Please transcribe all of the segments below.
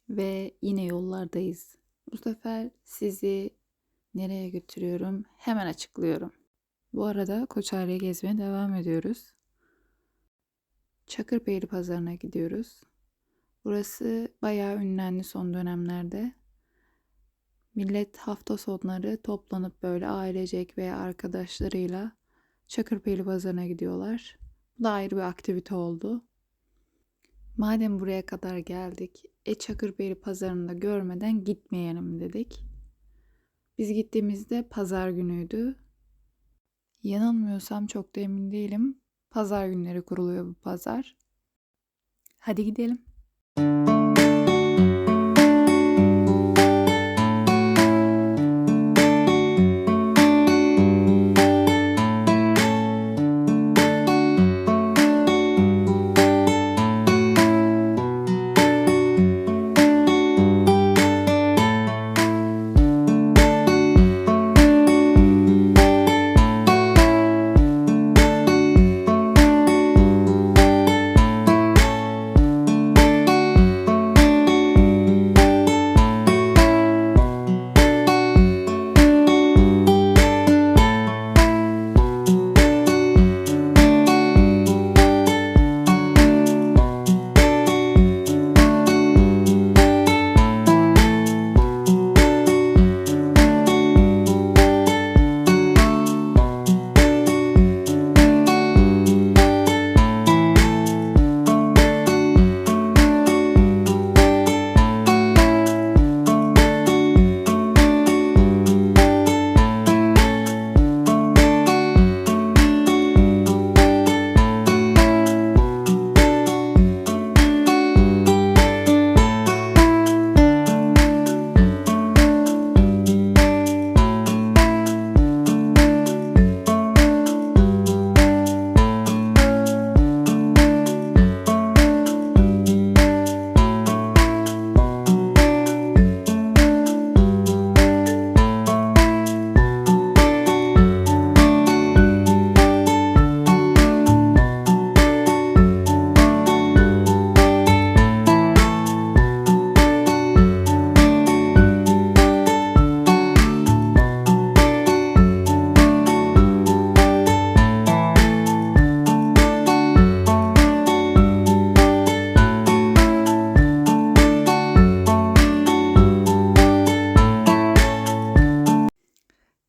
ve yine yollardayız. Bu sefer sizi nereye götürüyorum? Hemen açıklıyorum. Bu arada Koçare'yi gezmeye devam ediyoruz. Çakırpeyli Pazarı'na gidiyoruz. Burası bayağı ünlendi son dönemlerde. Millet hafta sonları toplanıp böyle ailecek veya arkadaşlarıyla Çakırpeyli Pazarı'na gidiyorlar. Bu da ayrı bir aktivite oldu. Madem buraya kadar geldik, Çakırpeyli Pazarı'nda görmeden gitmeyelim dedik. Biz gittiğimizde pazar günüydü. Yanılmıyorsam çok da emin değilim. Pazar günleri kuruluyor bu pazar. Hadi gidelim.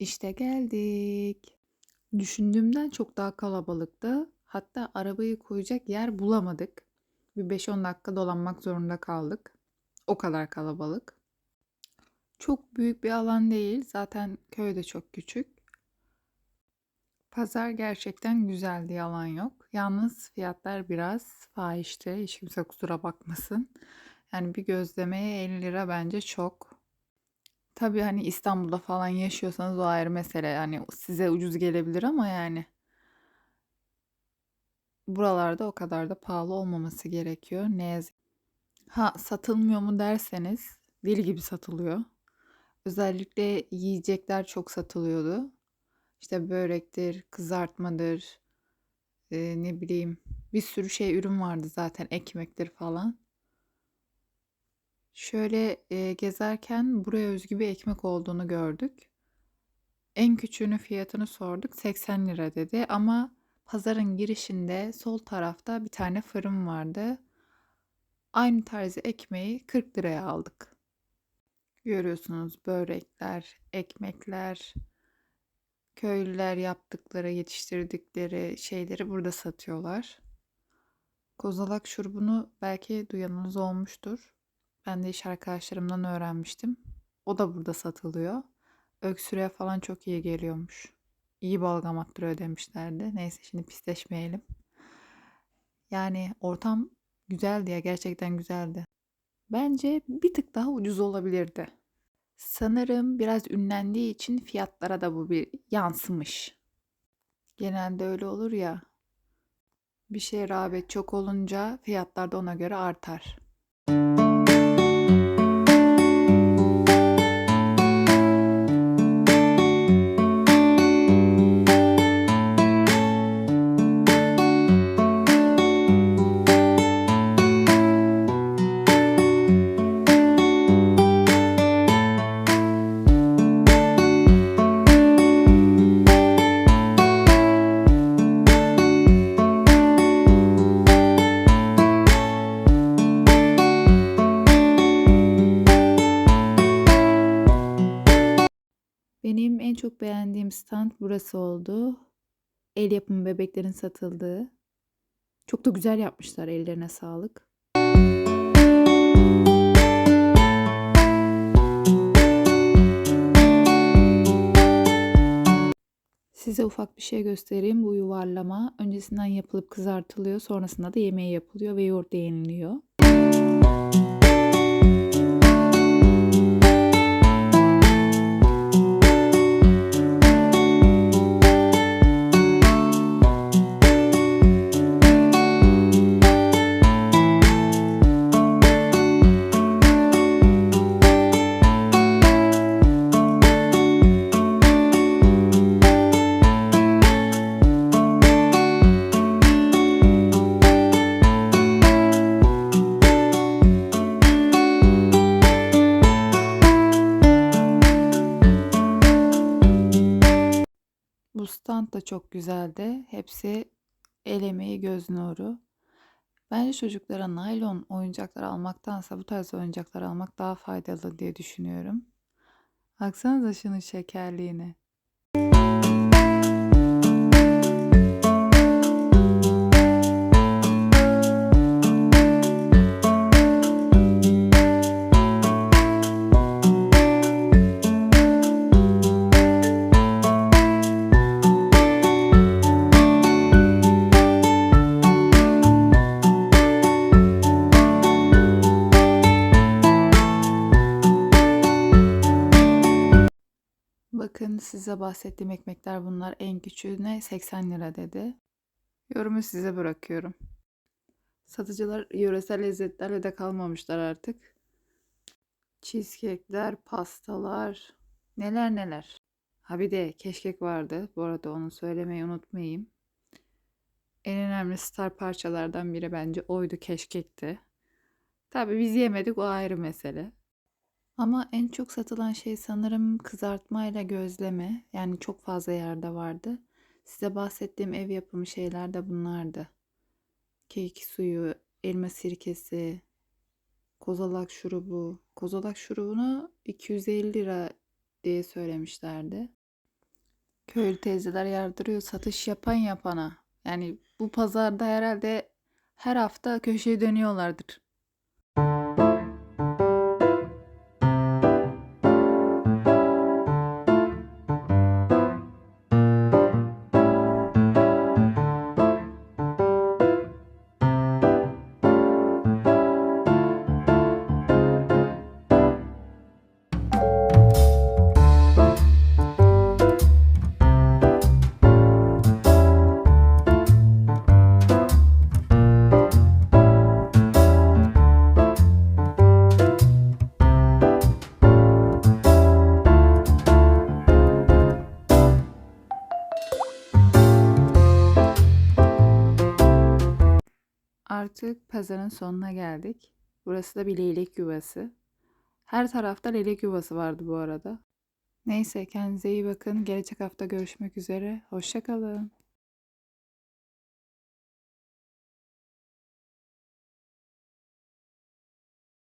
İşte geldik. Düşündüğümden çok daha kalabalıktı. Hatta arabayı koyacak yer bulamadık. Bir 5-10 dakika dolanmak zorunda kaldık. O kadar kalabalık. Çok büyük bir alan değil. Zaten köy de çok küçük. Pazar gerçekten güzeldi, yalan yok. Yalnız fiyatlar biraz fahişti. Hiç kimse kusura bakmasın. Yani bir gözlemeye 50 lira bence çok. Tabii hani İstanbul'da falan yaşıyorsanız o ayrı mesele. Yani size ucuz gelebilir ama yani buralarda o kadar da pahalı olmaması gerekiyor. Ne yazık. Ha, satılmıyor mu derseniz deli gibi satılıyor. Özellikle yiyecekler çok satılıyordu. İşte börektir, kızartmadır, ne bileyim bir sürü şey ürün vardı zaten, ekmektir falan. Şöyle gezerken buraya özgü bir ekmek olduğunu gördük. En küçüğünün fiyatını sorduk. 80 lira dedi ama pazarın girişinde sol tarafta bir tane fırın vardı. Aynı tarzı ekmeği 40 liraya aldık. Görüyorsunuz, börekler, ekmekler, köylüler yaptıkları, yetiştirdikleri şeyleri burada satıyorlar. Kozalak şurubunu belki duyanınız olmuştur. Ben de iş arkadaşlarımdan öğrenmiştim. O da burada satılıyor. Öksürüğe falan çok iyi geliyormuş. İyi balgam attırıyor demişlerdi. Neyse, şimdi pisleşmeyelim. Yani ortam güzeldi ya, gerçekten güzeldi. Bence bir tık daha ucuz olabilirdi. Sanırım biraz ünlendiği için fiyatlara da bu bir yansımış. Genelde öyle olur ya. Bir şeye rağbet çok olunca fiyatlar da ona göre artar. en çok beğendiğim stand burası oldu. El yapımı bebeklerin satıldığı. Çok da güzel yapmışlar, ellerine sağlık. Size ufak bir şey göstereyim. Bu yuvarlama öncesinden yapılıp kızartılıyor. Sonrasında da yemeği yapılıyor ve yoğurtla yeniliyor. Bu stand da çok güzeldi. Hepsi el emeği, göz nuru. Bence çocuklara naylon oyuncaklar almaktansa bu tarz oyuncaklar almak daha faydalı diye düşünüyorum. Baksanıza şunun şekerliğine. Bakın size bahsettiğim ekmekler bunlar. En küçüğüne 80 lira dedi. Yorumu size bırakıyorum. Satıcılar yöresel lezzetlerle de kalmamışlar artık. Cheesecake'ler, pastalar, neler neler. Ha bir de keşkek vardı. Bu arada onu söylemeyi unutmayayım. En önemli star parçalardan biri bence oydu, keşkekti. Tabii biz yemedik, o ayrı mesele. Ama en çok satılan şey sanırım kızartmayla gözleme. Yani çok fazla yerde vardı. Size bahsettiğim ev yapımı şeyler de bunlardı. Kek suyu, elma sirkesi, kozalak şurubu. Kozalak şurubunu 250 lira diye söylemişlerdi. Köylü teyzeler yardırıyor satış yapan yapana. Yani bu pazarda herhalde her hafta köşeye dönüyorlardır. Artık pazarın sonuna geldik. Burası da bir leylek yuvası. Her tarafta leylek yuvası vardı bu arada. Neyse, kendinize iyi bakın. Gelecek hafta görüşmek üzere. Hoşça kalın.